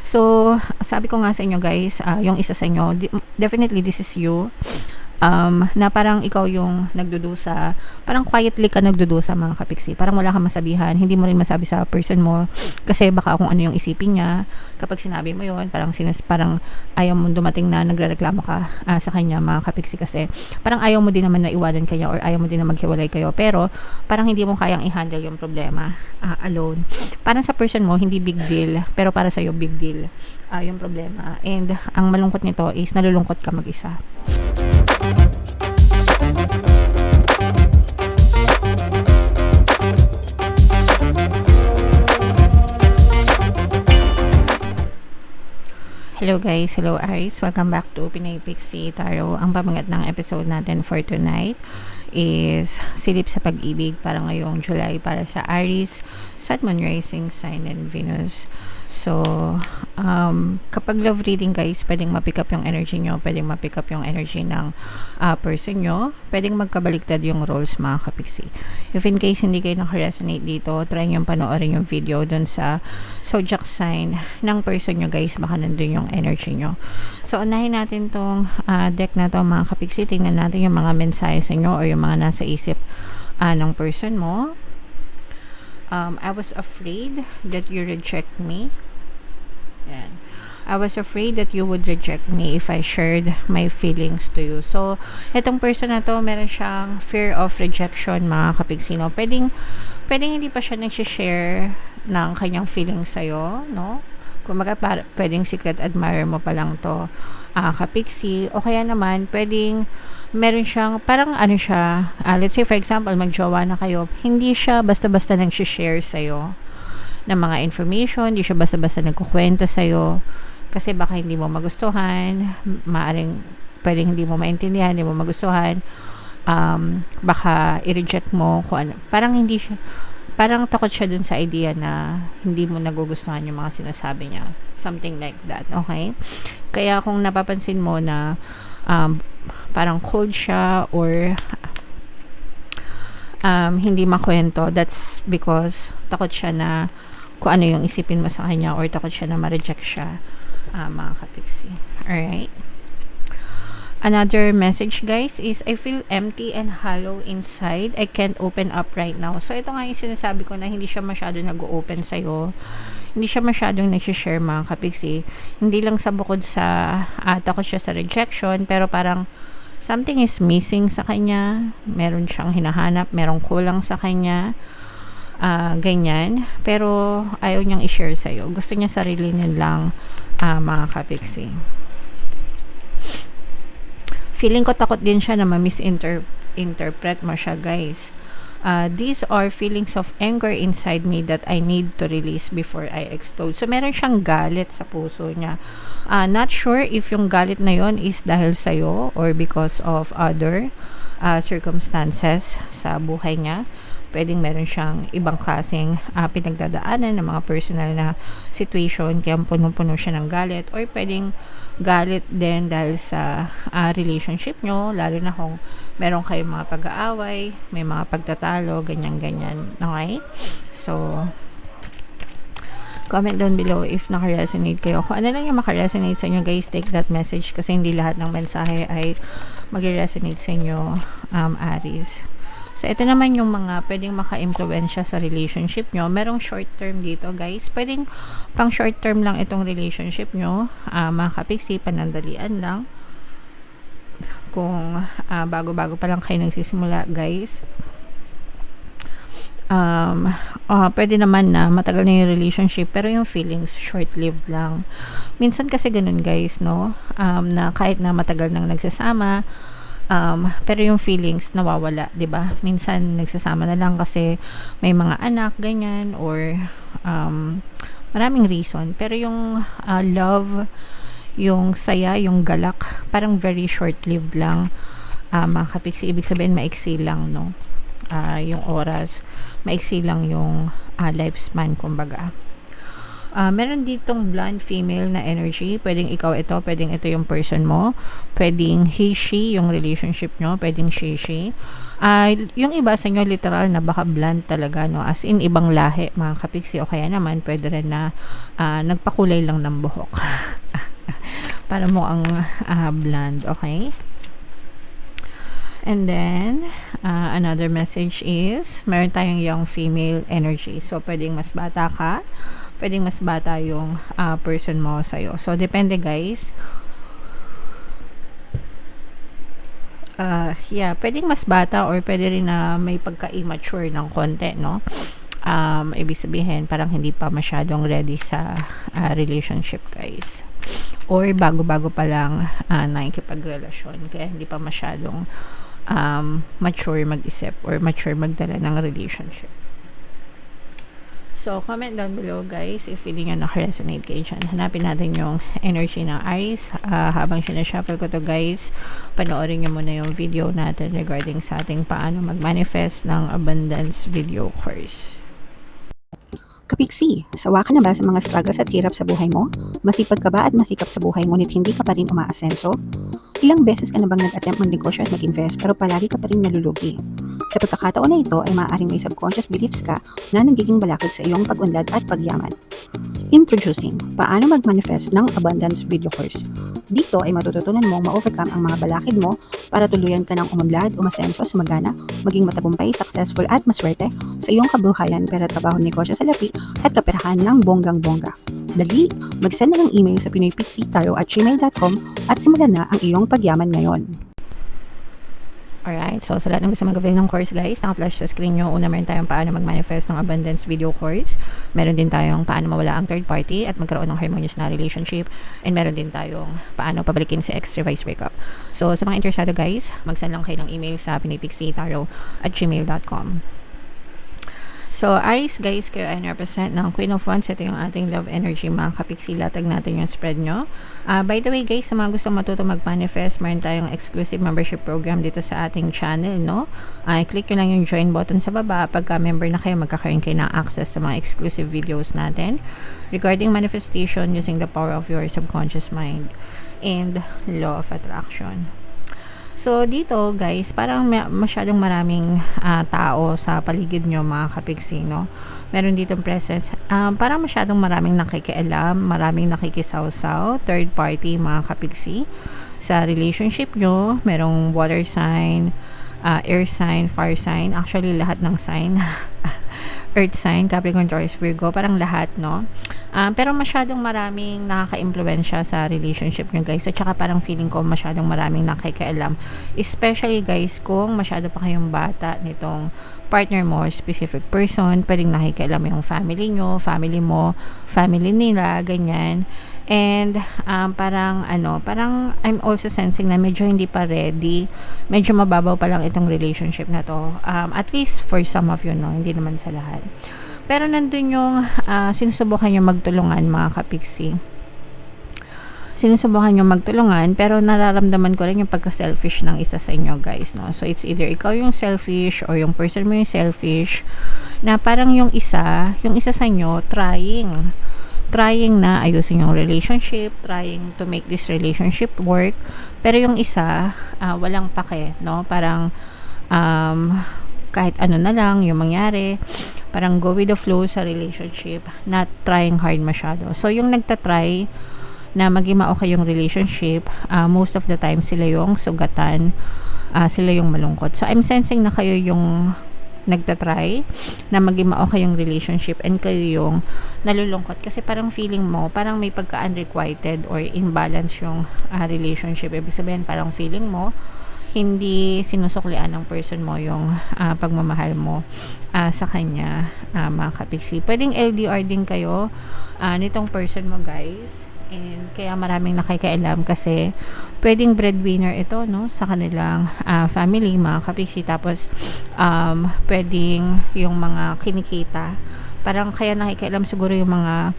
So, sabi ko nga sa inyo guys, yung isa sa inyo, definitely this is you. Na parang ikaw yung nagdudusa, parang quietly ka nagdudusa mga kapiksi, parang wala kang masabihan, hindi mo rin masabi sa person mo, kasi baka kung ano yung isipin niya, kapag sinabi mo yun, parang ayaw mo dumating na nagrereklamo ka sa kanya mga kapiksi, kasi parang ayaw mo din naman na iwanan kanya or ayaw mo din na maghiwalay kayo, pero parang hindi mo kayang i-handle yung problema alone. Parang sa person mo, hindi big deal, pero para sa'yo big deal yung problema, and ang malungkot nito is nalulungkot ka mag-isa. Hello guys, hello Aries, welcome back to Pinay Pixie Tarot. Ang pamagat ng episode natin for tonight is Silip sa Pag-ibig para ngayong July para sa Aries, Sun, Moon, Rising Sign, and Venus. So, kapag love reading guys, pwedeng ma-pick up yung energy nyo, pwedeng ma-pick up yung energy ng person nyo, pwedeng magkabaliktad yung roles mga kapiksi. If in case hindi kayo nakaresonate dito, try nyo panoorin yung video dun sa zodiac sign ng person nyo guys, baka nandun yung energy nyo. So, unahin natin tong deck na to mga kapiksi, tingnan natin yung mga mensahe sa inyo or yung mga nasa isip ng person mo. I was afraid that you reject me. Yan. I was afraid that you would reject me if I shared my feelings to you. So, itong person na to, meron siyang fear of rejection, mga kapigsino. Pwedeng hindi pa siya nag-share ng kanyang feelings sa'yo, no? Kumbaga, pwedeng secret admirer mo pa lang to, kapigsi. O kaya naman, pwedeng meron siyang, parang ano siya, let's say for example, magjowa na kayo, hindi siya basta-basta nag-share sa'yo ng mga information, hindi siya basta-basta nagkukwento sa'yo, kasi baka hindi mo magustuhan, pwedeng hindi mo maintindihan, hindi mo magustuhan, baka i-reject mo, kung ano, parang takot siya dun sa idea na hindi mo nagugustuhan yung mga sinasabi niya, something like that, okay? Kaya kung napapansin mo na parang cold siya or hindi makwento, that's because takot siya na kung ano yung isipin mo sa kanya or takot siya na ma-reject siya, mga kapiksi. Alright? Another message guys is, I feel empty and hollow inside. I can't open up right now. So, ito nga yung sinasabi ko na hindi siya masyado nag-open sa'yo. Hindi siya masyadong nag-share mga kapiksi. Hindi lang sa bukod sa takot siya sa rejection, pero parang something is missing sa kanya. Meron siyang hinahanap, merong kulang sa kanya. Ganyan. Pero ayaw niyang i-share sa'yo. Gusto niya sarili niya lang, mga kapiksi. Feeling ko takot din siya na ma-misinterpret mo siya guys. These are feelings of anger inside me that I need to release before I explode. So, meron siyang galit sa puso niya. Not sure if yung galit na yon is dahil sa'yo or because of other circumstances sa buhay niya. Pwedeng meron siyang ibang klaseng pinagdadaanan ng mga personal na situation, kaya punong-puno siya ng galit, or pwedeng galit din dahil sa relationship nyo, lalo na kung meron kayong mga pag-aaway, may mga pagtatalo, ganyan-ganyan. Okay? So, comment down below if naka-resonate kayo. Kung ano lang yung maka-resonate sa inyo guys, take that message, kasi hindi lahat ng mensahe ay mag-resonate sa inyo, Aries. So, ito naman yung mga pwedeng maka-impluwensya sa relationship nyo. Merong short term dito, guys. Pwedeng pang short term lang itong relationship nyo. Mga kapiksi, panandalian lang. Kung bago-bago pa lang kayo nagsisimula, guys. Pwede naman na matagal na yung relationship, pero yung feelings, short-lived lang. Minsan kasi ganun, guys, no? Na kahit na matagal nang nagsasama, pero yung feelings nawawala, 'di ba? Minsan nagsasama na lang kasi may mga anak, ganyan, or maraming reason. Pero yung love, yung saya, yung galak, parang very short-lived lang, mga kapiksi. Ibig sabihin maiksi lang, no? Yung oras, maiksi lang yung lifespan, kumbaga. Meron ditong blonde female na energy. Pwedeng ikaw ito, pwedeng ito yung person mo. Pwedeng he, she, yung relationship nyo. Pwedeng she. Yung iba sa inyo, literal na baka blonde talaga, no? As in, ibang lahi, mga kapiksi. O kaya naman, pwede rin na nagpakulay lang ng buhok. Para mo ang blonde, okay? And then, another message is, meron tayong young female energy. So, pwedeng mas bata ka, pwedeng mas bata yung person mo sa'yo. So, depende guys. Pwedeng mas bata or pwede rin na may pagka-immature ng konti, no? Ibig sabihin, parang hindi pa masyadong ready sa relationship guys. Or bago-bago pa lang nakikipagrelasyon. Kaya hindi pa masyadong mature mag-isip or mature magdala ng relationship. So, comment down below guys if feeling nyo naka-resonate kayo dyan. Hanapin natin yung energy ng Aries. Habang sinashuffle ko to guys, panoorin nyo muna yung video natin regarding sa ating paano mag-manifest ng abundance video course. Kapiksi, sawa ka na ba sa mga struggles at hirap sa buhay mo? Masipag ka ba at masikap sa buhay ngunit hindi ka pa rin umaasenso? Ilang beses ka na bang nag-attempt mag-negosyo at mag-invest pero palagi ka pa rin nalulugi? Sa pagkakataon na ito ay maaaring may subconscious beliefs ka na nagiging balakid sa iyong pag-unlad at pagyaman. Introducing, paano mag-manifest ng abundance video course. Dito ay matututunan mong ma-overcome ang mga balakid mo para tuluyan ka ng umunlad, umasenso, sumagana, maging matagumpay, successful at maswerte sa iyong kabuhayan, pera, trabaho, negosyo, salapi at kaperahan ng bonggang-bongga. Dali, mag-send na ng email sa pinoypixitarot@gmail.com at simulan na ang iyong pagyaman ngayon. Alright, so sa lahat ng gusto mag-avail ng course guys, naka-flash sa screen nyo. Una, meron tayong paano mag-manifest ng abundance video course. Meron din tayong paano mawala ang third party at magkaroon ng harmonious na relationship. And meron din tayong paano pabalikin si ex-revice breakup. So sa mga interesado guys, mag-send lang kayo ng email sa pinoypixitarot@gmail.com. So, Aries guys, kayo ay represent ng Queen of Wands. Ito yung ating love energy, mga kapiksi. Latag natin yung spread nyo. By the way guys, sa mga gustong matuto mag-manifest, meron tayong exclusive membership program dito sa ating channel, no? Click nyo lang yung join button sa baba. Pagka member na kayo, magkakaroon kayo ng access sa mga exclusive videos natin regarding manifestation using the power of your subconscious mind and law of attraction. So, dito guys, parang masyadong maraming tao sa paligid nyo, mga kapiksi, no? Meron ditong presence. Parang masyadong maraming nakikialam, maraming nakikisawsaw, third party, mga kapiksi. Sa relationship nyo, merong water sign, air sign, fire sign. Actually, lahat ng sign. Earth sign, Capricorn, Taurus, Virgo, parang lahat, no? Pero masyadong maraming nakaka-impluwensya sa relationship nyo guys, at saka parang feeling ko masyadong maraming nakikialam, especially guys kung masyado pa kayong bata nitong partner mo, specific person, pwedeng nakikialam yung family nyo, family mo, family nila, ganyan. And parang I'm also sensing na medyo hindi pa ready, medyo mababaw pa lang itong relationship na to, at least for some of you, no? Hindi naman sa lahat. Pero nandun yung sinusubukan nyo magtulungan, mga kapiksi. Sinusubukan nyo magtulungan, pero nararamdaman ko rin yung pagka-selfish ng isa sa inyo guys, no? So it's either ikaw yung selfish or yung person mo yung selfish, na parang yung isa sa inyo trying na ayusin yung relationship, trying to make this relationship work, pero yung isa walang pake, no? Parang kahit ano na lang yung mangyari, parang go with the flow sa relationship, not trying hard masyado. So yung nagtatry na maging okay yung relationship, most of the time sila yung sugatan, sila yung malungkot. So I'm sensing na kayo yung nagtatry na maging okay yung relationship and kayo yung nalulungkot kasi parang feeling mo parang may pagka-unrequited or imbalance yung relationship. Ibig sabihin parang feeling mo hindi sinusuklian ng person mo yung pagmamahal mo sa kanya, mga kapiksi. Pwedeng LDR din kayo nitong person mo guys, and kaya maraming nakikialam kasi pwedeng breadwinner ito, no, sa kanilang family, mga kapiksi. Tapos pwedeng yung mga kinikita, parang kaya nakikialam siguro yung mga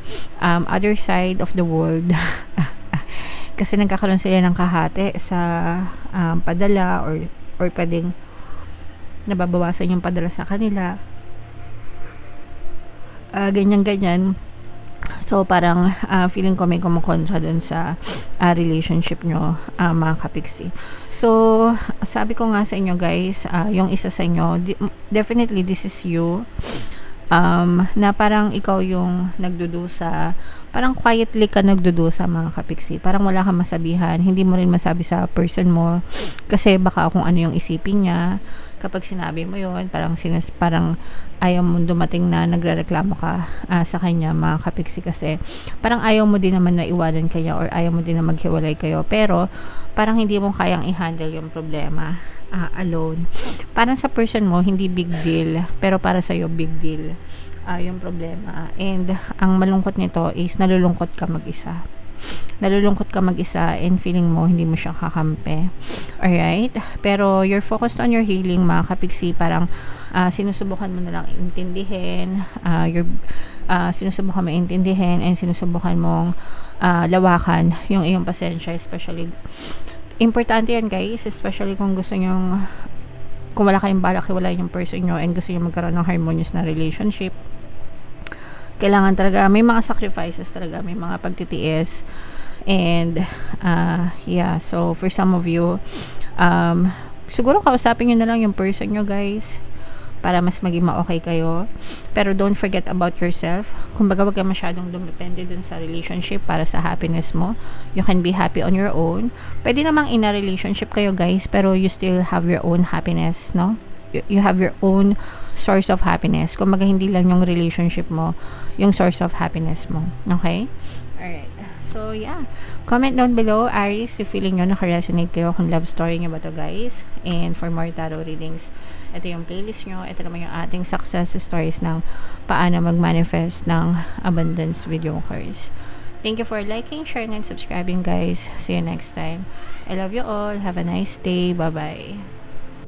other side of the world kasi nagkakaroon sila ng kahati sa padala or pwedeng nababawasan yung padala sa kanila, ganyan So, parang feeling ko may kumukontra dun sa relationship nyo, mga kapiksi. So, sabi ko nga sa inyo guys, yung isa sa inyo, definitely this is you. Na parang ikaw yung nagdudusa, parang quietly ka nagdudusa mga kapiksi, parang wala kang masabihan, hindi mo rin masabi sa person mo, kasi baka kung ano yung isipin niya, kapag sinabi mo yun, parang ayaw mo dumating na nagrereklamo ka sa kanya mga kapiksi, kasi parang ayaw mo din naman na iwanan kanya or ayaw mo din na maghiwalay kayo, pero parang hindi mo kayang i-handle yung problema alone. Parang sa person mo, hindi big deal, pero para sa'yo, big deal yung problema. And ang malungkot nito is nalulungkot ka mag-isa. Nalulungkot ka mag-isa and feeling mo hindi mo siya kakampi. Alright? Pero you're focused on your healing, mga kapiksi. Parang sinusubukan mo na lang intindihin. Sinusubukan mo intindihin and sinusubukan mong lawakan yung iyong pasensya, especially importante yan guys, especially kung gusto nyong, kung wala kayong balak hiwalayan yung person nyo and gusto nyo magkaroon ng harmonious na relationship, kailangan talaga, may mga sacrifices talaga, may mga pagtitiis. And yeah, so for some of you, siguro kausapin nyo na lang yung person nyo guys, para mas maging ma-okay kayo. Pero don't forget about yourself. Kumbaga, wag ka masyadong dumepende dun sa relationship para sa happiness mo. You can be happy on your own. Pwede namang in a relationship kayo guys, pero you still have your own happiness, no? You have your own source of happiness. Kumbaga, hindi lang yung relationship mo yung source of happiness mo. Okay? Alright. So, yeah. Comment down below, Aries, if feeling nyo naka-resonate kayo kung love story nyo ba to guys. And for more tarot readings, ito yung playlist nyo. Ito naman yung ating success stories ng paano mag-manifest ng abundance video course. Thank you for liking, sharing, and subscribing guys. See you next time. I love you all. Have a nice day. Bye-bye.